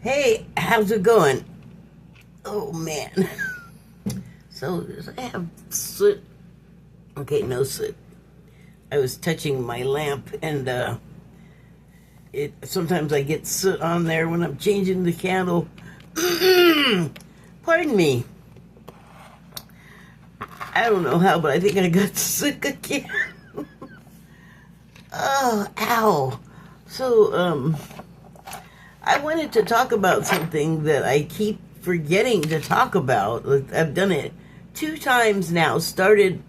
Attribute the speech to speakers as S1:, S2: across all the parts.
S1: Hey, how's it going? Oh man. So I have soot. Okay, no soot. I was touching my lamp and it sometimes I get soot on there when I'm changing the candle. Pardon me. I don't know how, but I think I got sick again. Oh, ow. So, I wanted to talk about something that I keep forgetting to talk about. I've done it 2 times now. Started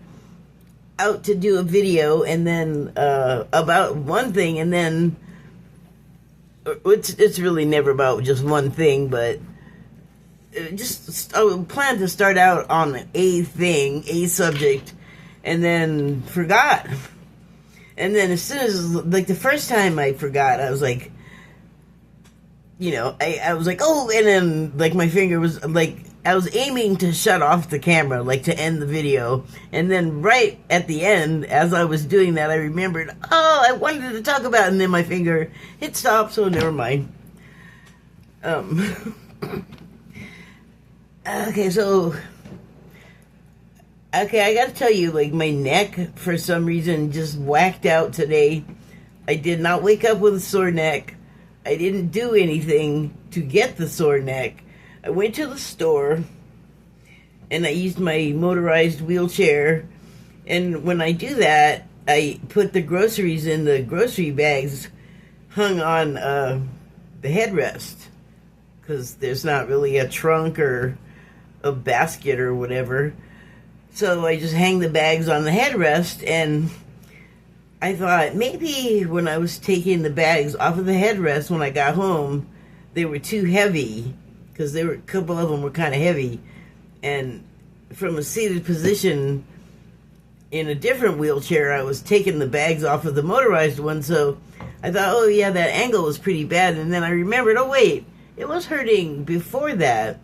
S1: out to do a video and then about one thing, and then it's really never about just one thing, but I planned to start out on a subject, and then forgot. And then as soon as, like, the first time I forgot, I was like, I was like, oh, and then, like, my finger was, like, I was aiming to shut off the camera, like, to end the video. And then right at the end, as I was doing that, I remembered, oh, I wanted to talk about it, and then my finger hit stop, so never mind. Okay, I gotta tell you, like, my neck, for some reason, just whacked out today. I did not wake up with a sore neck. I didn't do anything to get the sore neck. I went to the store, and I used my motorized wheelchair, and when I do that, I put the groceries in the grocery bags hung on the headrest, because there's not really a trunk or a basket or whatever. So I just hang the bags on the headrest, and I thought maybe when I was taking the bags off of the headrest when I got home, they were too heavy, because a couple of them were kind of heavy, and from a seated position in a different wheelchair, I was taking the bags off of the motorized one, so I thought, oh yeah, that angle was pretty bad, and then I remembered, oh wait, it was hurting before that.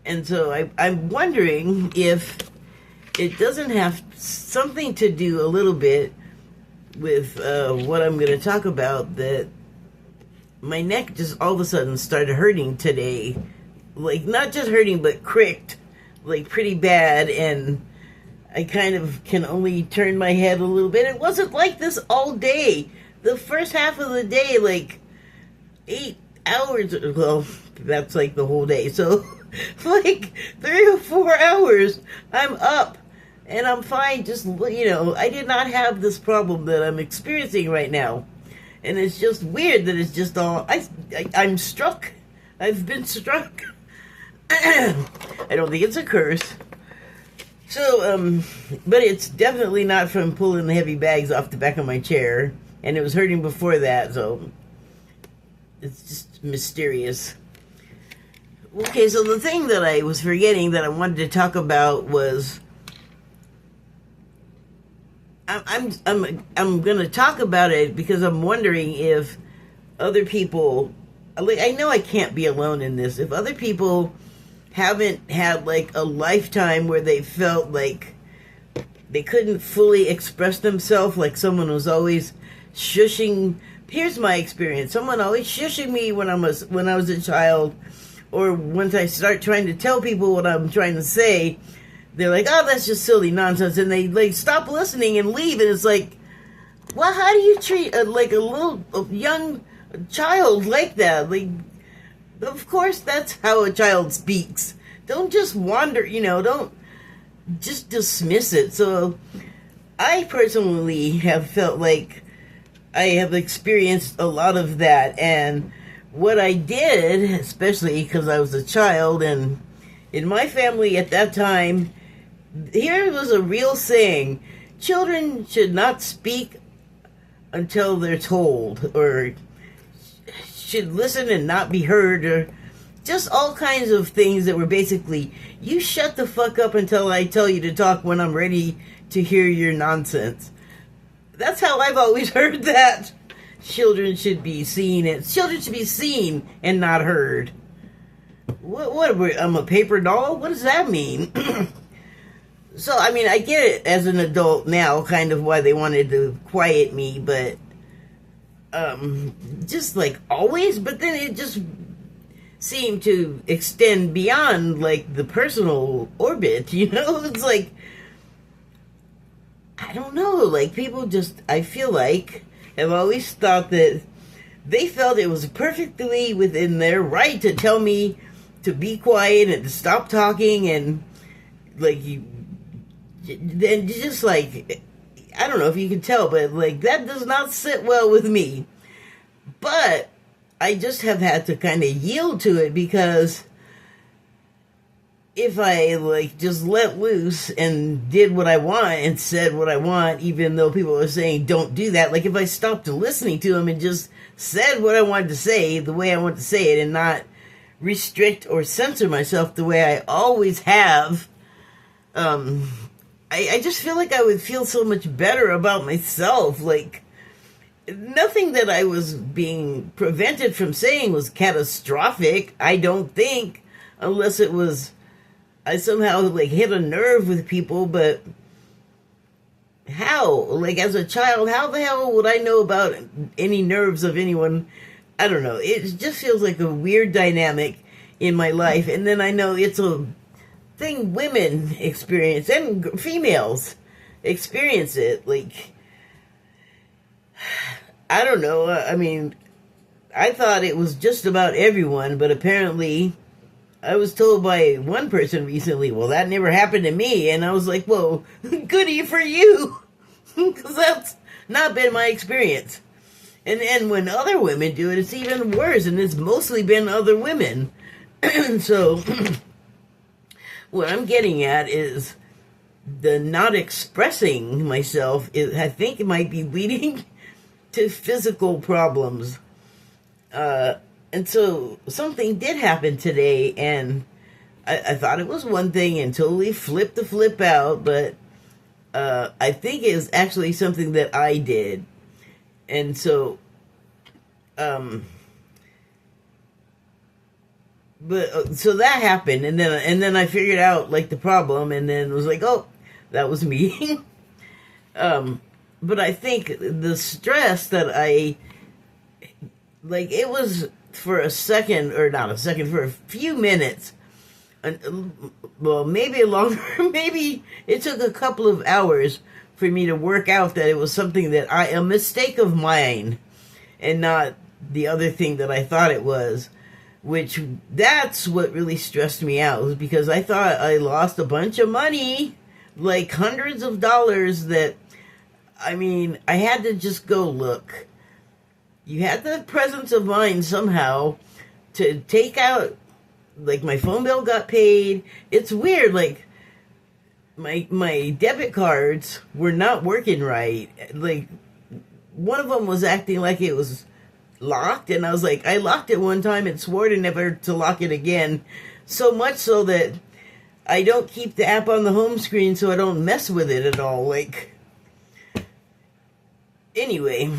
S1: And so I'm wondering if it doesn't have something to do a little bit with what I'm going to talk about, that my neck just all of a sudden started hurting today. Like, not just hurting, but cricked, like, pretty bad, and I kind of can only turn my head a little bit. It wasn't like this all day. The first half of the day, like, 8 hours, well, that's like the whole day, so like 3 or 4 hours, I'm up. And I'm fine, just, I did not have this problem that I'm experiencing right now. And it's just weird that it's just all, I'm struck. I've been struck. I don't think it's a curse. So, but it's definitely not from pulling the heavy bags off the back of my chair. And it was hurting before that, so it's just mysterious. Okay, so the thing that I was forgetting that I wanted to talk about was, I'm gonna talk about it because I'm wondering if other people, like, I know I can't be alone in this, if other people haven't had, like, a lifetime where they felt like they couldn't fully express themselves, like someone was always shushing. Here's my experience: someone always shushing me when I was a child, or once I start trying to tell people what I'm trying to say, they're like, oh, that's just silly nonsense, and they, like, stop listening and leave, and it's like, well, how do you treat a young child like that? Like, of course that's how a child speaks. Don't just wander, don't just dismiss it. So I personally have felt like I have experienced a lot of that, and what I did, especially because I was a child, and in my family at that time, here was a real saying: children should not speak until they're told, or should listen and not be heard, or just all kinds of things that were basically, you shut the fuck up until I tell you to talk when I'm ready to hear your nonsense. That's how I've always heard that. Children should be seen and not heard. What I'm a paper doll? What does that mean? So, I mean, I get it as an adult now, kind of why they wanted to quiet me, but just like always, but then seem to extend beyond like the personal orbit, you know? It's like, I don't know, like people just, I feel like, have always thought that they felt it was perfectly within their right to tell me to be quiet and to stop talking, and like you, then just like, I don't know if you can tell, but like that does not sit well with me. But I just have had to kind of yield to it, because if I like just let loose and did what I want and said what I want, even though people are saying don't do that, like if I stopped listening to them and just said what I wanted to say the way I want to say it, and not restrict or censor myself the way I always have, I just feel like I would feel so much better about myself. Like, nothing that I was being prevented from saying was catastrophic, I don't think, unless it was I somehow like hit a nerve with people. But how? Like, as a child, how the hell would I know about any nerves of anyone? I don't know. It just feels like a weird dynamic in my life. And then I know it's a thing women experience, and females experience it. Like, I don't know. I mean, I thought it was just about everyone, but apparently I was told by one person recently, well, that never happened to me. And I was like, whoa, goody for you. Because that's not been my experience. And when other women do it, it's even worse. And it's mostly been other women. So what I'm getting at is the not expressing myself, I think it might be leading to physical problems. And so something did happen today, and I thought it was one thing and totally flipped the flip out, but I think it was actually something that I did. And so, so that happened, and then I figured out like the problem, and then was like, oh, that was me. But I think the stress that it was for a second, or not a second, for a few minutes, well, maybe longer, maybe it took a couple of hours for me to work out that it was something that a mistake of mine, and not the other thing that I thought it was, which that's what really stressed me out, was because I thought I lost a bunch of money, like hundreds of dollars, that, I mean, I had to just go look. You had the presence of mind somehow to take out, like, my phone bill got paid. It's weird, like, my debit cards were not working right. Like, one of them was acting like it was locked, and I was like, I locked it one time and swore to never to lock it again. So much so that I don't keep the app on the home screen so I don't mess with it at all. Like, anyway,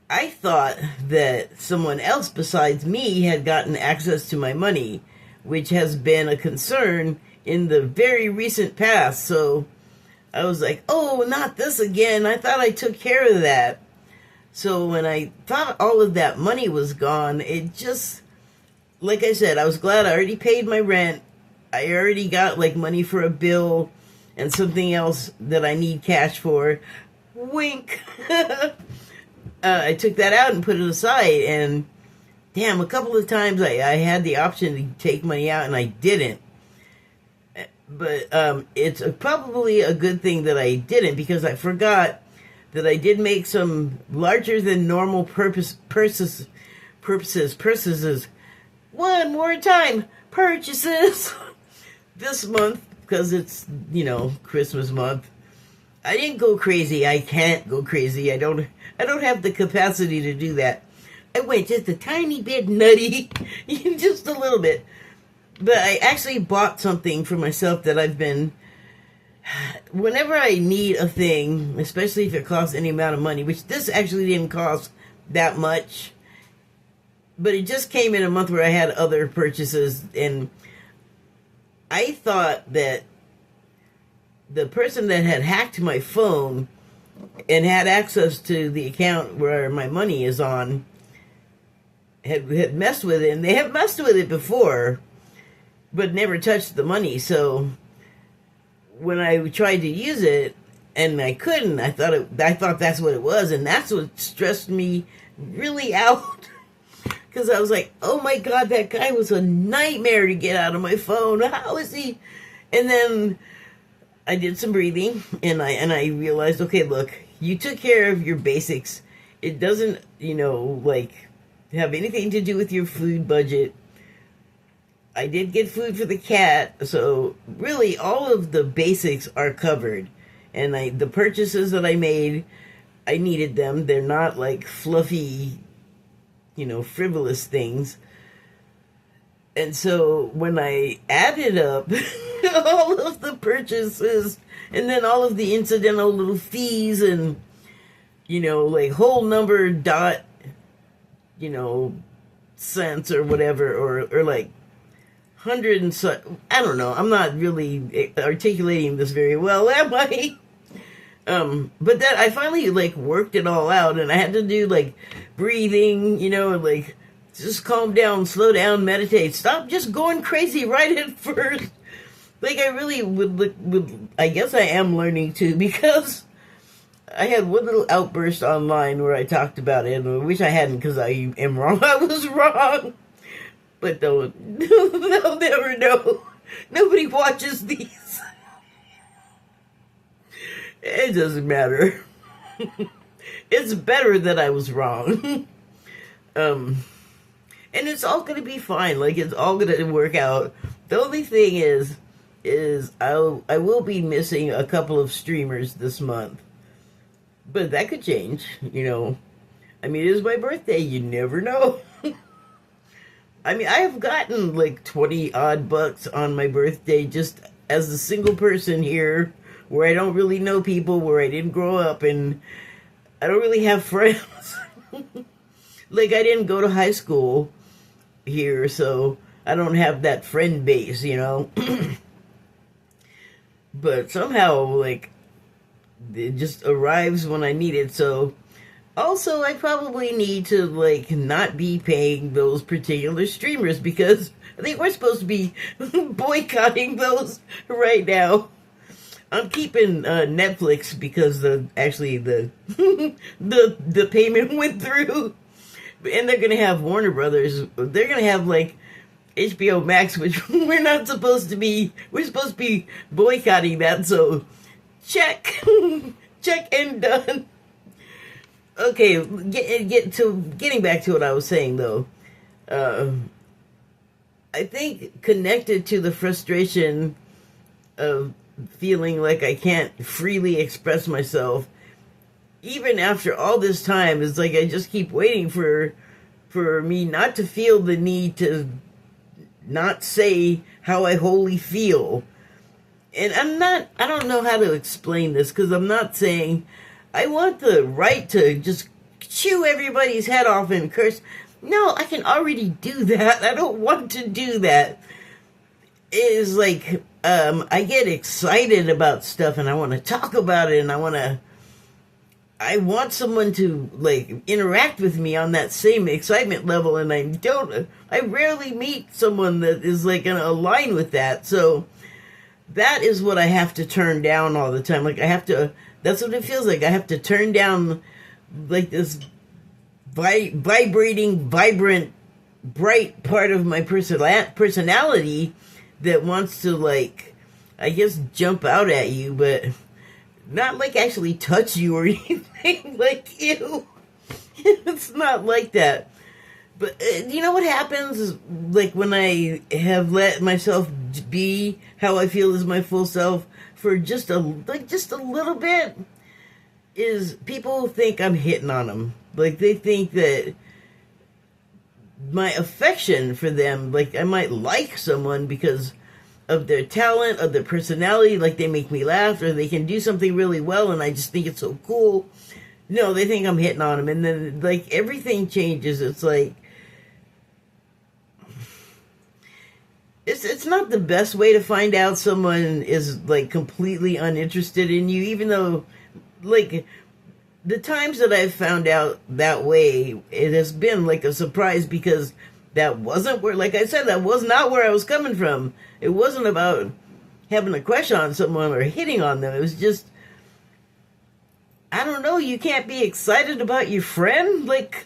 S1: I thought that someone else besides me had gotten access to my money, which has been a concern in the very recent past. So I was like, oh, not this again. I thought I took care of that. So when I thought all of that money was gone, it just, like I said, I was glad I already paid my rent. I already got like money for a bill and something else that I need cash for. Wink. I took that out and put it aside, and damn, a couple of times I had the option to take money out and I didn't. But it's probably a good thing that I didn't, because I forgot that I did make some larger than normal purchases. One more time, purchases this month, because it's, Christmas month. I didn't go crazy. I can't go crazy. I don't have the capacity to do that. I went just a tiny bit nutty, just a little bit. But I actually bought something for myself that I've been, whenever I need a thing, especially if it costs any amount of money, which this actually didn't cost that much, but it just came in a month where I had other purchases, and I thought that the person that had hacked my phone and had access to the account where my money is on had messed with it, and they have messed with it before, but never touched the money. So when I tried to use it and I couldn't, I thought that's what it was, and that's what stressed me really out. Because I was like, oh my God, that guy was a nightmare to get out of my phone. How is he? And then I did some breathing, and I realized, okay, look, you took care of your basics. It doesn't, like, have anything to do with your food budget. I did get food for the cat, so really all of the basics are covered. And the purchases that I made, I needed them. They're not like fluffy, frivolous things. And so when I added up all of the purchases and then all of the incidental little fees and, like whole number dot, cents or whatever, or like hundred and so, I don't know. I'm not really articulating this very well, am I? But that I finally like worked it all out, and I had to do like breathing, and like just calm down, slow down, meditate, stop just going crazy right at first. Like I really would. I guess I am learning to, because I had one little outburst online where I talked about it, and I wish I hadn't, because I am wrong. I was wrong, but they'll never know. Nobody watches these. It doesn't matter. It's better that I was wrong. And it's all going to be fine. Like, it's all going to work out. The only thing is I will be missing a couple of streamers this month. But that could change, I mean, it is my birthday. You never know. I mean, I have gotten like 20 odd bucks on my birthday just as a single person here, where I don't really know people, where I didn't grow up, and I don't really have friends. Like, I didn't go to high school here, so I don't have that friend base, But somehow, like, it just arrives when I need it. So also, I probably need to like not be paying those particular streamers, because I think we're supposed to be boycotting those right now. I'm keeping Netflix because the the payment went through, and they're gonna have Warner Brothers. They're gonna have like HBO Max, which we're not supposed to be. We're supposed to be boycotting that. So check, check and done. Okay, getting back to what I was saying though. I think connected to the frustration of feeling like I can't freely express myself, even after all this time, is like I just keep waiting for me not to feel the need to not say how I wholly feel. And I don't know how to explain this, because I'm not saying I want the right to just chew everybody's head off and curse. No, I can already do that. I don't want to do that. It is like, I get excited about stuff and I want to talk about it, and I want someone to like interact with me on that same excitement level, and I rarely meet someone that is like going to align with that. So that is what I have to turn down all the time. Like that's what it feels like. I have to turn down like this vibrating, vibrant, bright part of my personality that wants to, like, I guess jump out at you, but not like actually touch you or anything. Like, ew. It's not like that. But you know what happens is, like, when I have let myself be how I feel is my full self for just a little bit, is people think I'm hitting on them. Like, they think that my affection for them, like, I might like someone because of their talent, of their personality, like they make me laugh, or they can do something really well and I just think it's so cool. No, they think I'm hitting on them, and then, like, everything changes. It's like, it's not the best way to find out someone is, like, completely uninterested in you, even though, like, the times that I've found out that way, it has been like a surprise because that wasn't where, like I said, that was not where I was coming from. It wasn't about having a crush on someone or hitting on them. It was just, I don't know, you can't be excited about your friend? Like,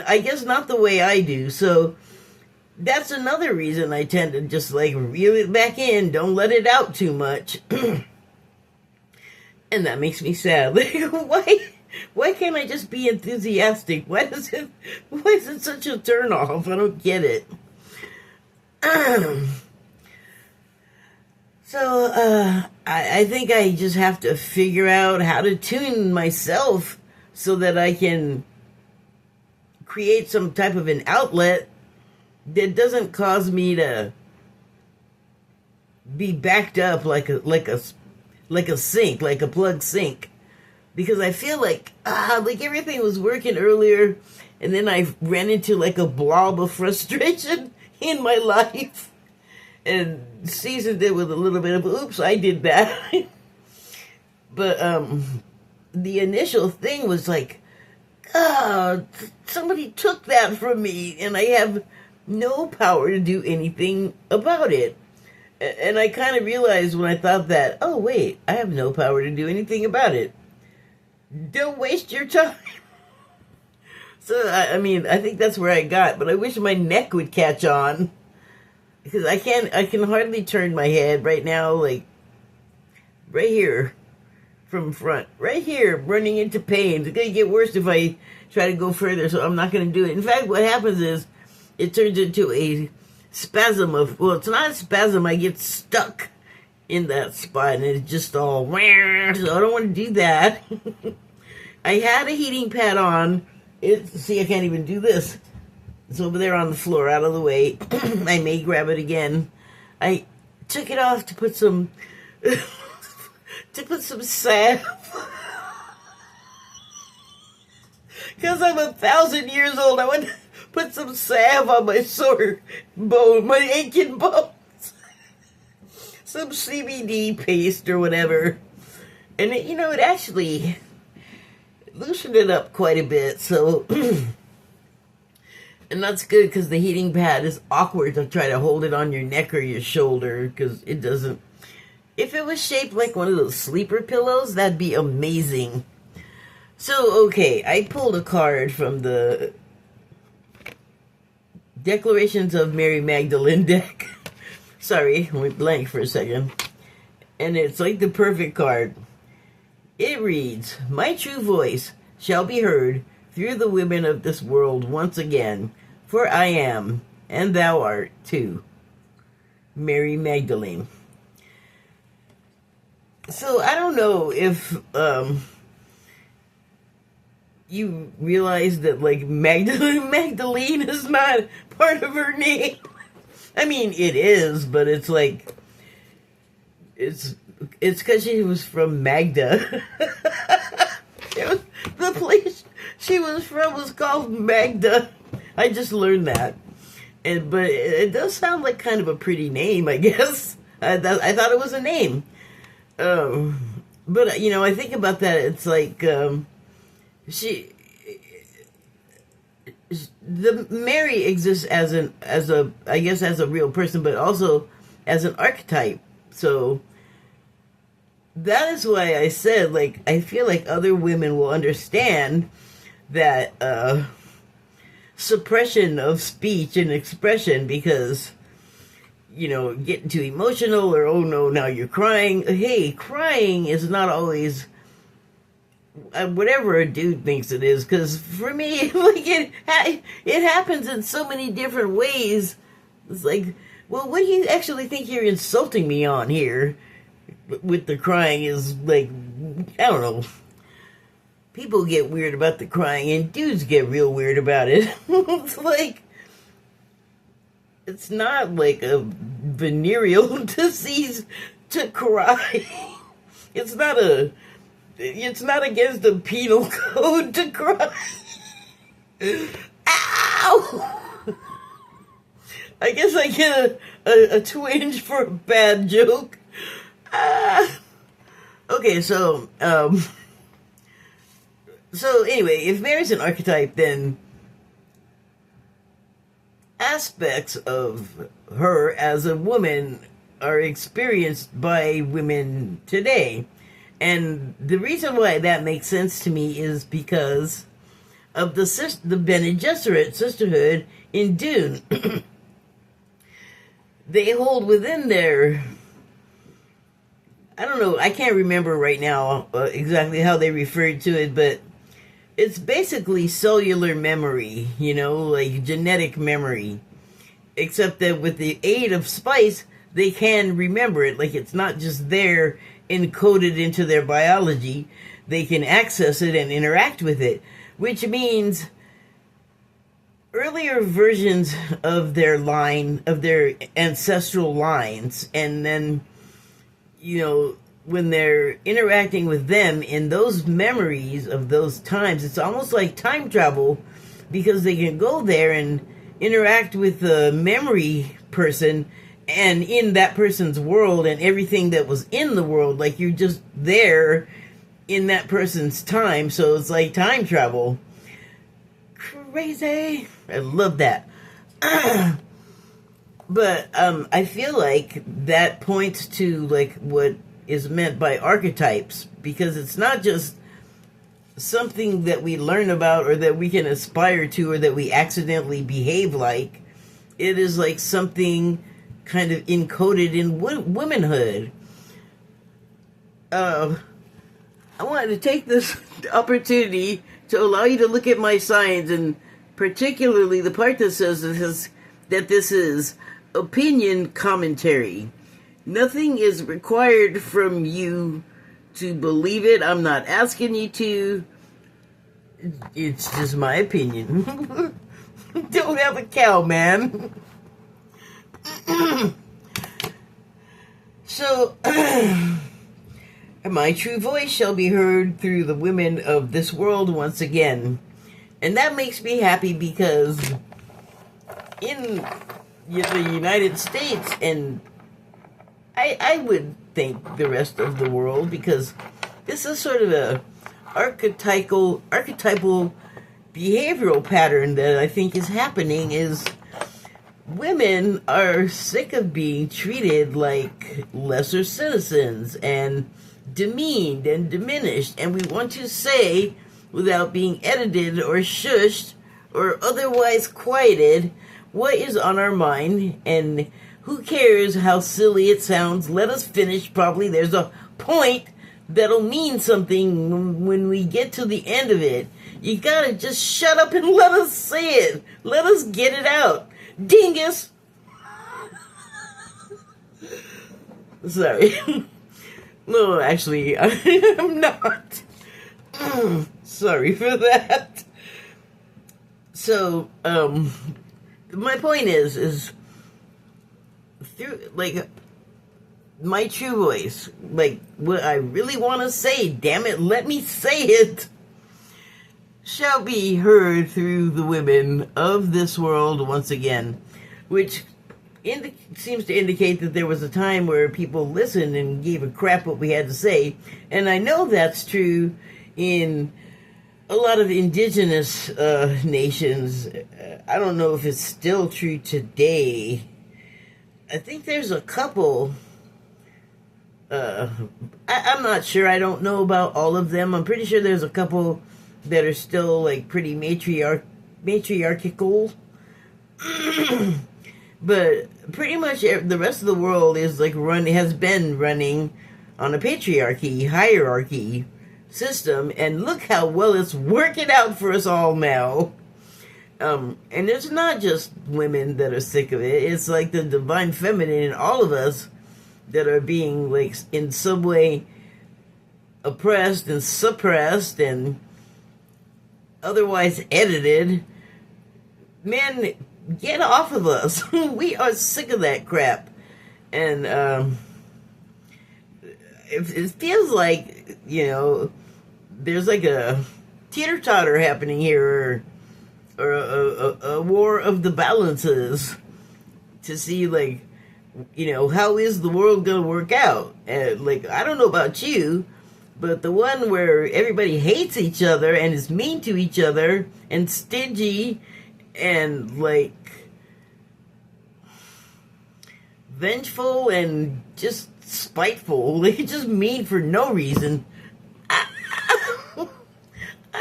S1: I guess not the way I do. So that's another reason I tend to just like reel it back in, don't let it out too much. And that makes me sad. Like, why can't I just be enthusiastic? Why is it such a turn off? I don't get it. So, I think I just have to figure out how to tune myself so that I can create some type of an outlet that doesn't cause me to be backed up like a sink, like a plug sink. Because I feel like everything was working earlier, and then I ran into like a blob of frustration in my life and seasoned it with a little bit of oops, I did that. But the initial thing was like, somebody took that from me and I have no power to do anything about it. And I kind of realized when I thought that, oh wait, I have no power to do anything about it. Don't waste your time. So, I mean, I think that's where I got, but I wish my neck would catch on. Because I can hardly turn my head right now, like, right here, from front. Right here, running into pain. It's going to get worse if I try to go further, so I'm not going to do it. In fact, what happens is, it turns into a spasm of, well, it's not a spasm, I get stuck in that spot, and it's just all, so I don't want to do that. I had a heating pad on. See, I can't even do this. It's over there on the floor, out of the way. I may grab it again. I took it off to put some, salve. Because I'm 1,000 years old, I want to put some salve on my sore bone, my aching bones. Some CBD paste or whatever. And it actually loosened it up quite a bit, so... And that's good because the heating pad is awkward to try to hold it on your neck or your shoulder because it doesn't... If it was shaped like one of those sleeper pillows, that'd be amazing. So, okay, I pulled a card from the Declarations of Mary Magdalene deck. Sorry, I went blank for a second. And it's like the perfect card. It reads, "My true voice shall be heard through the women of this world once again, for I am, and thou art too, Mary Magdalene." So I don't know if you realize that like Magdalene is not part of her name. I mean, it is, but it's like it's because she was from Magda. The place she was from was called Magda. I just learned that, but it does sound like kind of a pretty name, I guess. I thought it was a name, but I think about that. It's like the Mary exists as a real person, but also as an archetype. So that is why I said, like, I feel like other women will understand that suppression of speech and expression because, getting too emotional or, oh no, now you're crying. Hey, crying is not always whatever a dude thinks it is, because for me, like, it happens in so many different ways. It's like, well, what do you actually think you're insulting me on here? With the crying is like, I don't know. People get weird about the crying, and dudes get real weird about it. It's like, it's not like a venereal disease to cry. It's not against the penal code to cry. Ow! I guess I get a twinge for a bad joke. Okay, so, So anyway, if Mary's an archetype, then aspects of her as a woman are experienced by women today. And the reason why that makes sense to me is because of the Bene Gesserit sisterhood in Dune. They hold within their, I don't know, I can't remember right now exactly how they referred to it, but it's basically cellular memory, like genetic memory. Except that with the aid of spice, they can remember it. Like, it's not just there encoded into their biology. They can access it and interact with it, which means earlier versions of their line, of their ancestral lines, and then, when they're interacting with them in those memories of those times, it's almost like time travel, because they can go there and interact with the memory person and in that person's world and everything that was in the world. Like, you're just there in that person's time, so it's like time travel. Crazy. I love that. But I feel like that points to like what is meant by archetypes, because it's not just something that we learn about or that we can aspire to or that we accidentally behave like. It is like something kind of encoded in womanhood. I wanted to take this opportunity to allow you to look at my signs, and particularly the part that says that this is opinion commentary. Nothing is required from you to believe it. I'm not asking you to. It's just my opinion. Don't have a cow, man. So, my true voice shall be heard through the women of this world once again. And that makes me happy, because in the United States, and I would think the rest of the world, because this is sort of a archetypal behavioral pattern that I think is happening, is women are sick of being treated like lesser citizens and demeaned and diminished, and we want to say, without being edited or shushed or otherwise quieted, what is on our mind. And who cares how silly it sounds? Let us finish. Probably there's a point that'll mean something when we get to the end of it. You gotta just shut up and let us say it. Let us get it out. Dingus! Sorry. No, actually, I'm not. Sorry for that. So, my point is through, like, my true voice, like, what I really want to say, damn it, let me say it, shall be heard through the women of this world once again, which seems to indicate that there was a time where people listened and gave a crap what we had to say, and I know that's true in a lot of indigenous nations. I don't know if it's still true today. I think there's a couple. I'm not sure. I don't know about all of them. I'm pretty sure there's a couple that are still like pretty matriarchal. But pretty much the rest of the world is like has been running on a patriarchy, hierarchy system, and look how well it's working out for us all now. And it's not just women that are sick of it. It's like the divine feminine in all of us that are being, like, in some way oppressed and suppressed and otherwise edited. Men, get off of us. We are sick of that crap. And it feels like, there's like a teeter-totter happening here, or a war of the balances to see, like, how is the world going to work out? Like, I don't know about you, But the one where everybody hates each other and is mean to each other and stingy and like vengeful and just spiteful, they just mean for no reason. I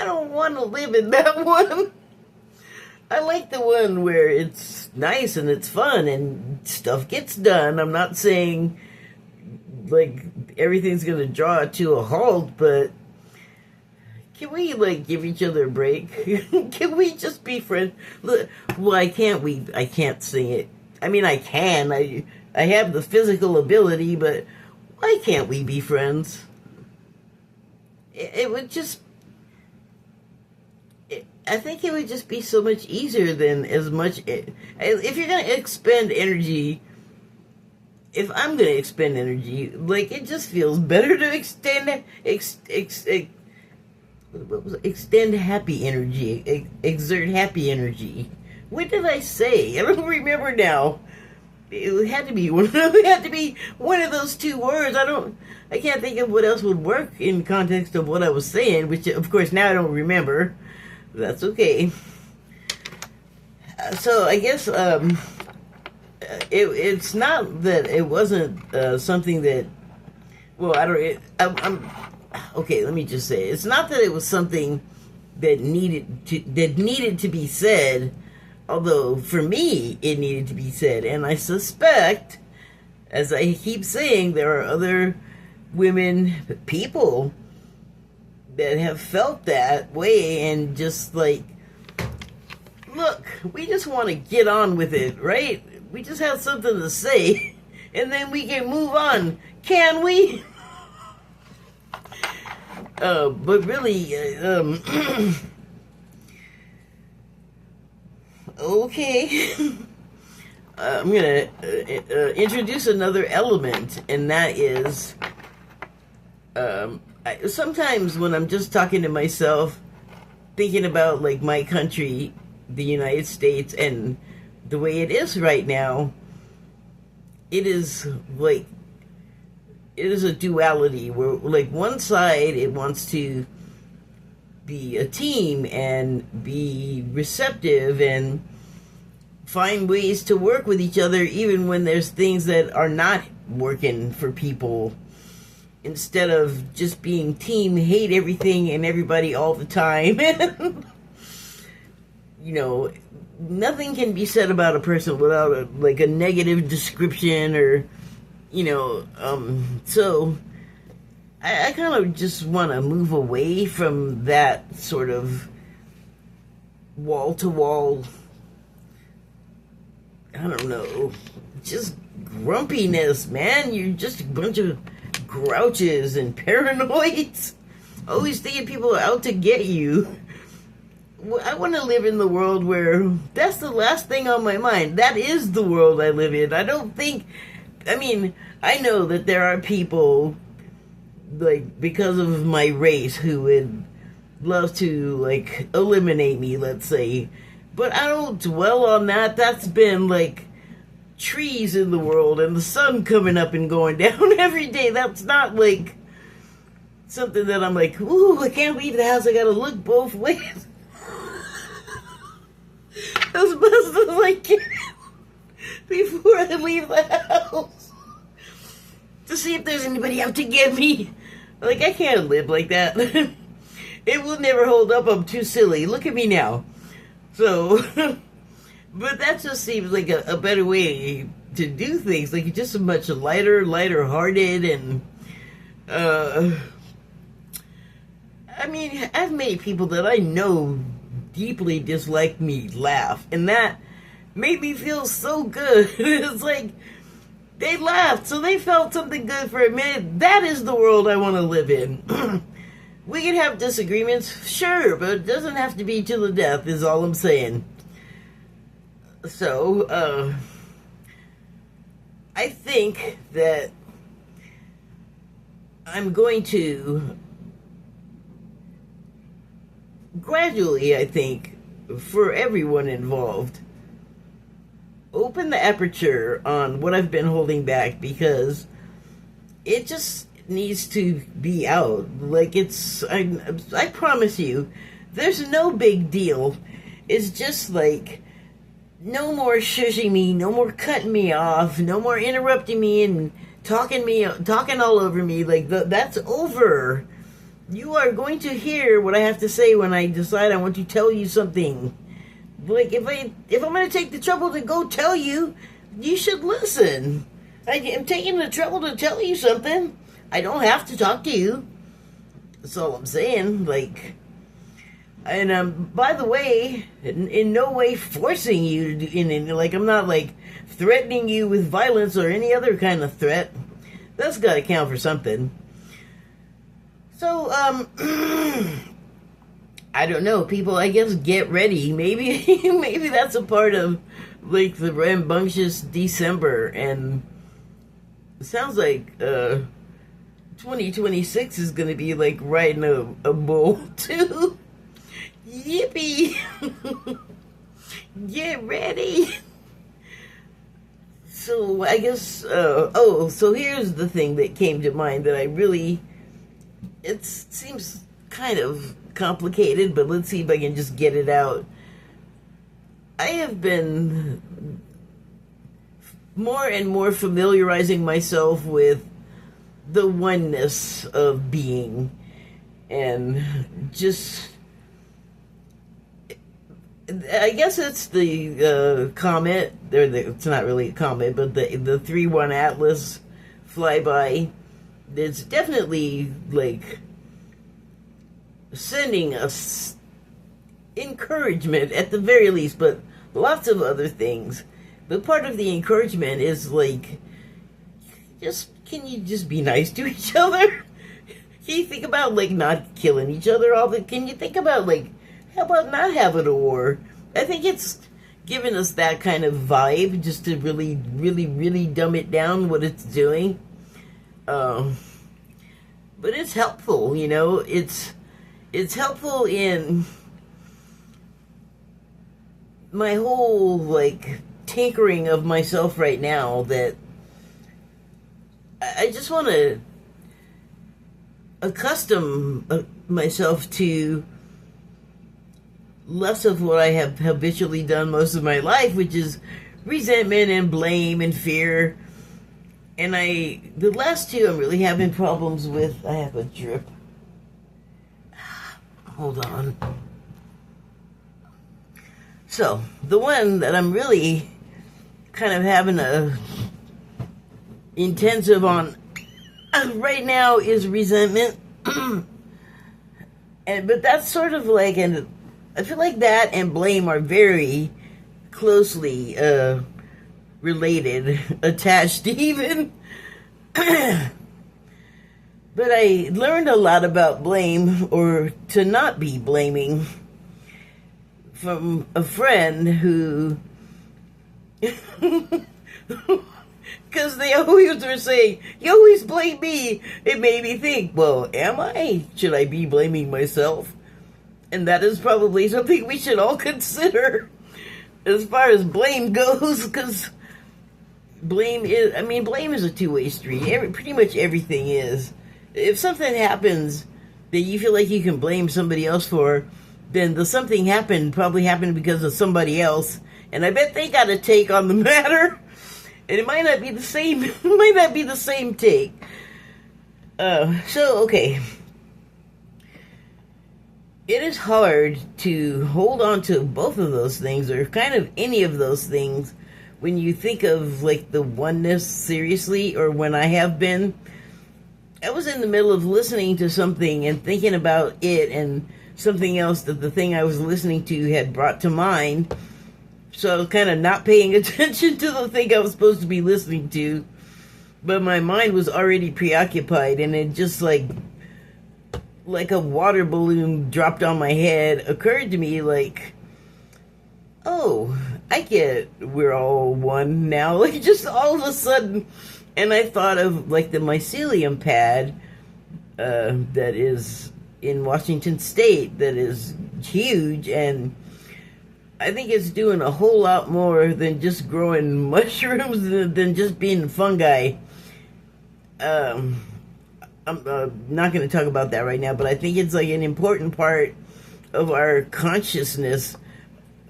S1: don't want to live in that one. I like the one where it's nice and it's fun and stuff gets done. I'm not saying like everything's gonna draw to a halt, but can we like give each other a break? Can we just be friends? Look, why can't we? I can't sing it. I mean, I can. I have the physical ability, but why can't we be friends? It would just. I think it would just be so much easier than as much. If you're gonna expend energy. If I'm going to expend energy, like, it just feels better to extend happy energy, exert happy energy. What did I say? I don't remember now. It had to be one of those two words. I can't think of what else would work in context of what I was saying, which of course now I don't remember. That's okay. So I guess, it's not that it wasn't something that, well, I'm okay. Let me just say, it's not that it was something that needed to be said. Although for me, it needed to be said, and I suspect, as I keep saying, there are other women, people that have felt that way, and just like, look, we just want to get on with it, right? We just have something to say, and then we can move on. Can we? But really, okay. I'm going to introduce another element, and that is, sometimes when I'm just talking to myself, thinking about, like, my country, the United States, and the way it is right now, it is a duality where, like, one side, it wants to be a team and be receptive and find ways to work with each other even when there's things that are not working for people, instead of just being team, hate everything and everybody all the time. You know, nothing can be said about a person without a negative description, or, you know, so I kind of just want to move away from that sort of wall-to-wall, I don't know, just grumpiness, man. You're just a bunch of grouches and paranoids, always thinking people are out to get you. I want to live in the world where that's the last thing on my mind. That is the world I live in. I know that there are people, like, because of my race, who would love to, like, eliminate me, let's say. But I don't dwell on that. That's been, like, trees in the world and the sun coming up and going down every day. That's not, like, something that I'm like, ooh, I can't leave the house. I gotta look both ways as much as I can before I leave the house, to see if there's anybody out to get me. Like, I can't live like that. It will never hold up. I'm too silly. Look at me now. So, but that just seems like a better way to do things. Like, just a much lighter-hearted, and, I mean, I've made people that I know deeply dislike me laugh, and that made me feel so good. It's like, they laughed, so they felt something good for a minute. That is the world I want to live in. We can have disagreements, sure, but it doesn't have to be to the death, is all I'm saying. So, I think that I'm going to gradually, I think, for everyone involved, open the aperture on what I've been holding back, because it just needs to be out. Like, I promise you, there's no big deal. It's just like, no more shushing me, no more cutting me off, no more interrupting me and talking all over me. Like, that's over. You are going to hear what I have to say when I decide I want to tell you something. Like, if I'm going to take the trouble to go tell you, you should listen. I am taking the trouble to tell you something. I don't have to talk to you. That's all I'm saying. Like, and by the way, in no way forcing you to do anything. Like, I'm not like threatening you with violence or any other kind of threat. That's got to count for something. So, I don't know, people, I guess get ready. Maybe that's a part of, like, the rambunctious December, and it sounds like, 2026 is gonna be, like, riding a bull, too. Yippee! Get ready! So, I guess, so here's the thing that came to mind that I really, it seems kind of complicated, but let's see if I can just get it out. I have been more and more familiarizing myself with the oneness of being, and just, I guess it's the comet, or it's not really a comet, but the 3-1 Atlas flyby. It's definitely, like, sending us encouragement at the very least, but lots of other things. But part of the encouragement is, like, can you just be nice to each other? Can you think about, like, not killing each other can you think about, like, how about not having a war? I think it's giving us that kind of vibe, just to really, really, really dumb it down what it's doing. But it's helpful, you know, it's helpful in my whole, like, tinkering of myself right now, that I just want to accustom myself to less of what I have habitually done most of my life, which is resentment and blame and fear. And the last two I'm really having problems with. I have a drip. Hold on. So, the one that I'm really kind of having a intensive on right now is resentment. But that's sort of like, and I feel like that and blame are very closely related, attached even. But I learned a lot about blame, or to not be blaming, from a friend who, because they always were saying, you always blame me. It made me think, well, am I? Should I be blaming myself? And that is probably something we should all consider as far as blame goes, because blame is a two-way street. Pretty much everything is. If something happens that you feel like you can blame somebody else for, then the something probably happened because of somebody else, and I bet they got a take on the matter, and it might not be the same. It might not be the same take. So okay. It is hard to hold on to both of those things, or kind of any of those things, when you think of, like, the oneness seriously, or when I have been. I was in the middle of listening to something and thinking about it and something else that the thing I was listening to had brought to mind. So I was kind of not paying attention to the thing I was supposed to be listening to. But my mind was already preoccupied, and it just, like a water balloon dropped on my head, occurred to me, like, oh, I get we're all one now. Like, just all of a sudden. And I thought of, like, the mycelium pad that is in Washington State, that is huge, and I think it's doing a whole lot more than just growing mushrooms, than just being fungi. I'm not going to talk about that right now, but I think it's like an important part of our consciousness,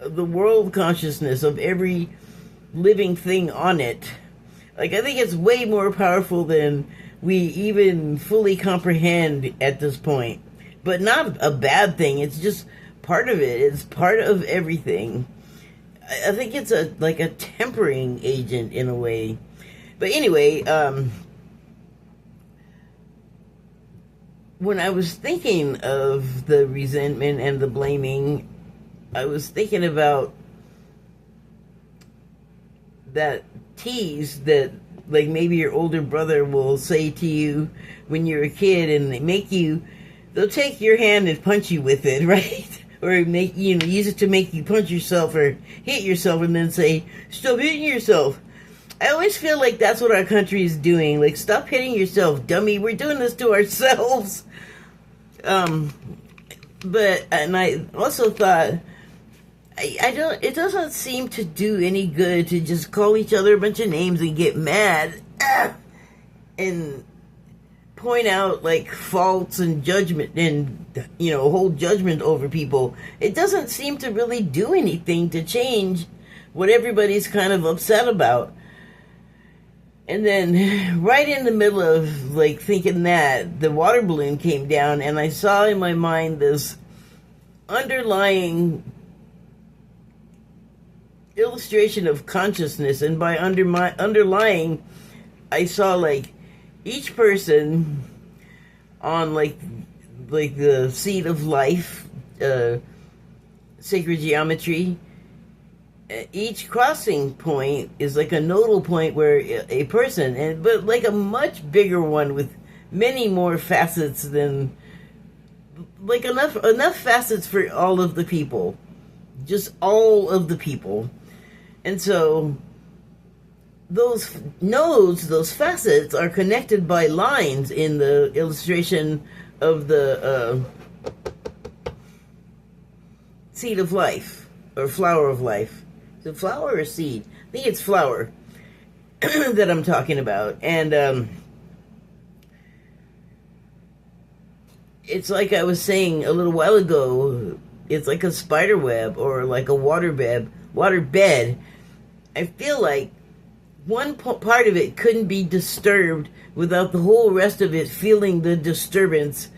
S1: the world consciousness of every living thing on it. Like, I think it's way more powerful than we even fully comprehend at this point. But not a bad thing. It's just part of it. It's part of everything. I think it's like a tempering agent in a way. But anyway, when I was thinking of the resentment and the blaming, I was thinking about that tease that, like, maybe your older brother will say to you when you're a kid, and they'll take your hand and punch you with it, right? Or use it to make you punch yourself or hit yourself, and then say, stop hitting yourself. I always feel like that's what our country is doing. Like, stop hitting yourself, dummy. We're doing this to ourselves. And I also thought, it doesn't seem to do any good to just call each other a bunch of names and get mad and point out, like, faults and judgment and, hold judgment over people. It doesn't seem to really do anything to change what everybody's kind of upset about. And then right in the middle of, like, thinking that, the water balloon came down, and I saw in my mind this underlying illustration of consciousness. And by underlying, I saw, like, each person on, like the seat of life, sacred geometry. Each crossing point is like a nodal point where a person, but like a much bigger one with many more facets than, like, enough facets for all of the people, just all of the people. And so those nodes, those facets, are connected by lines in the illustration of the seed of life, or flower of life. Is it flower or seed? I think it's flower that I'm talking about. And it's like I was saying a little while ago, it's like a spider web or like a water bed. I feel like one part of it couldn't be disturbed without the whole rest of it feeling the disturbance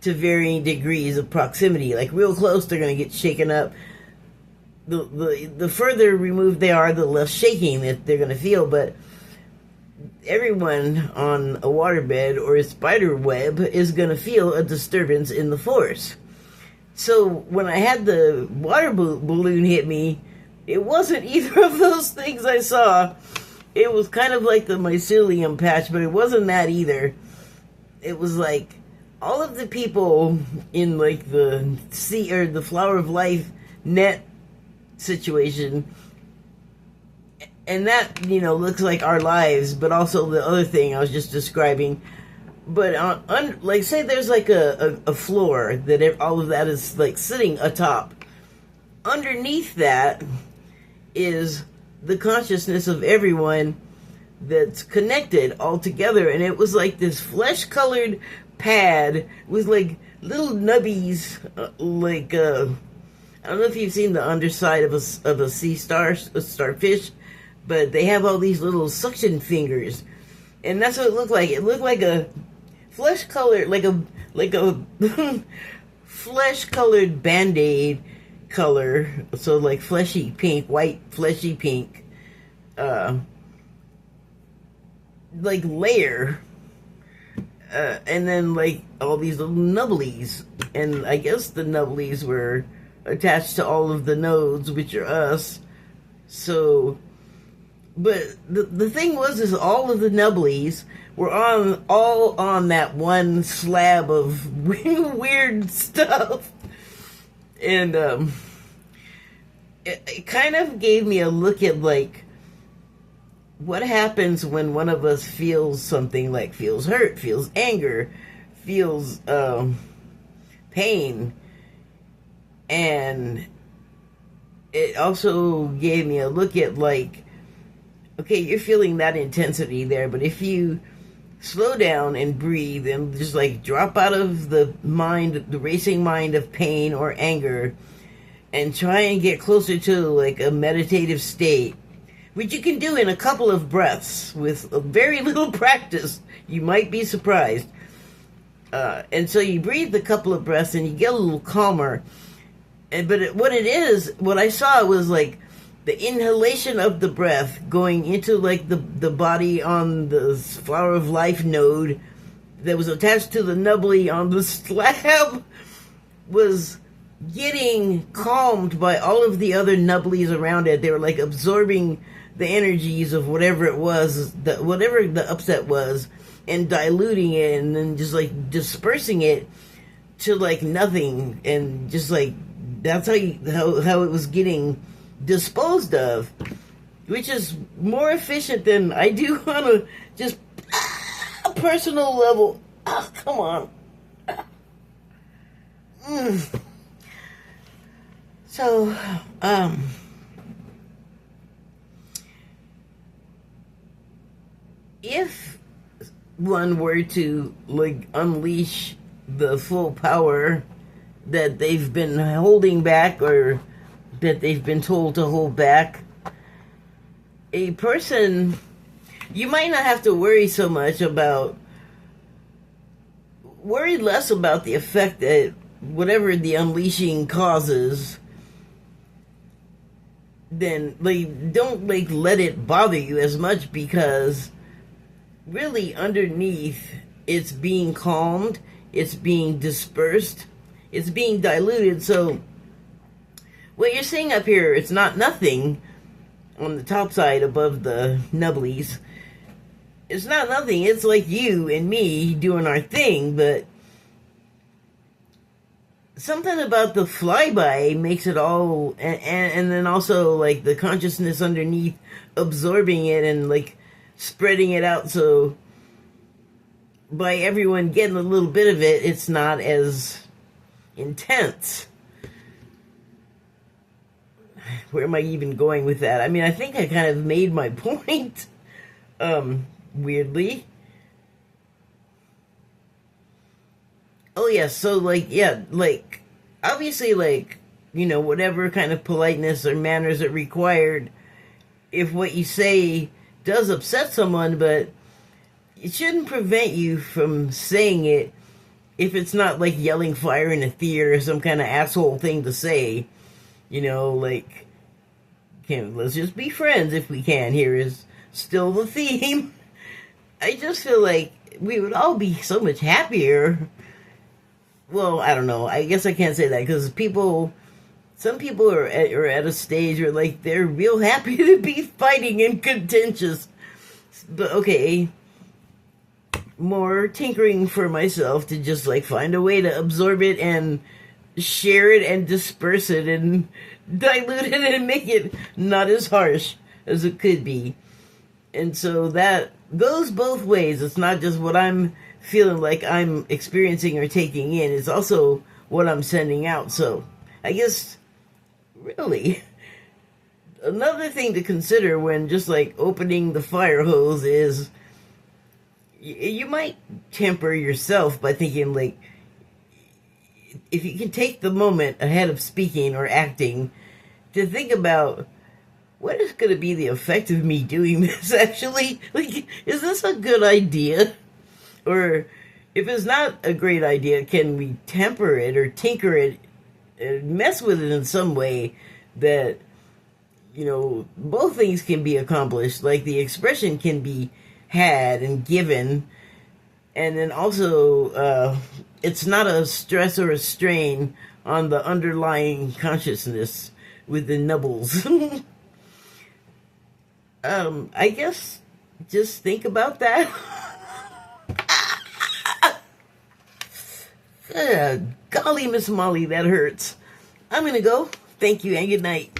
S1: to varying degrees of proximity. Like, real close, they're going to get shaken up. The further removed they are, the less shaking that they're going to feel. But everyone on a waterbed or a spider web is going to feel a disturbance in the force. So when I had the water balloon hit me, it wasn't either of those things I saw. It was kind of like the mycelium patch, but it wasn't that either. It was like all of the people in, like, the sea or the flower of life net situation, and that, looks like our lives, but also the other thing I was just describing. But like, say there's like a floor that all of that is, like, sitting atop. Underneath that is the consciousness of everyone that's connected all together, and it was like this flesh-colored pad with, like, little nubbies, I don't know if you've seen the underside of a sea starfish, but they have all these little suction fingers, and that's what it looked like. It looked like a flesh-colored, like a flesh-colored Band-Aid color, so like fleshy pink, white fleshy pink, like layer, and then, like, all these little nubblies, and I guess the nubblies were attached to all of the nodes, which are us. So, but the thing is all of the nubblies were all on that one slab of weird stuff. And it kind of gave me a look at, like, what happens when one of us feels something, like feels hurt, feels anger, feels pain. And it also gave me a look at, like, okay, you're feeling that intensity there, but if you slow down and breathe and just like drop out of the racing mind of pain or anger, and try and get closer to like a meditative state, which you can do in a couple of breaths with very little practice. You might be surprised. And so you breathe a couple of breaths and you get a little calmer. What I saw was like the inhalation of the breath going into like the body on the flower of life node that was attached to the nubbly on the slab was getting calmed by all of the other nubblies around it. They were like absorbing the energies of whatever it was, whatever the upset was, and diluting it and then just like dispersing it to like nothing, and just like that's how it was getting disposed of, which is more efficient than I do on a just a personal level. Oh, come on. So, if one were to like unleash the full power that they've been holding back, or that they've been told to hold back, a person, you might not have to worry less about the effect that whatever the unleashing causes. Then like don't like let it bother you as much, because really underneath it's being calmed, it's being dispersed, it's being diluted. So what you're seeing up here, it's not nothing on the top side above the nubblies. It's not nothing. It's like you and me doing our thing, but something about the flyby makes it all, and then also like the consciousness underneath absorbing it and like spreading it out, so by everyone getting a little bit of it, it's not as intense. Where am I even going with that? I mean, I think I kind of made my point, weirdly. Oh, yeah, so, like, yeah, like, obviously, like, you know, whatever kind of politeness or manners are required, if what you say does upset someone, but it shouldn't prevent you from saying it if it's not, like, yelling fire in a theater or some kind of asshole thing to say. You know, like, let's just be friends if we can. Here is still the theme. I just feel like we would all be so much happier. Well, I don't know. I guess I can't say that, because some people are at a stage where, like, they're real happy to be fighting and contentious. But, okay, more tinkering for myself to just, like, find a way to absorb it and share it and disperse it and dilute it and make it not as harsh as it could be. And so that goes both ways. It's not just what I'm feeling like I'm experiencing or taking in, it's also what I'm sending out. So I guess really another thing to consider when just like opening the fire hose is you might temper yourself by thinking, like, if you can take the moment ahead of speaking or acting to think about what is going to be the effect of me doing this actually. Like, is this a good idea? Or if it's not a great idea, can we temper it or tinker it and mess with it in some way that, you know, both things can be accomplished. Like, the expression can be had and given, and then also it's not a stress or a strain on the underlying consciousness with the nubbles. I guess just think about that. Golly, Miss Molly, that hurts. I'm gonna go. Thank you and good night.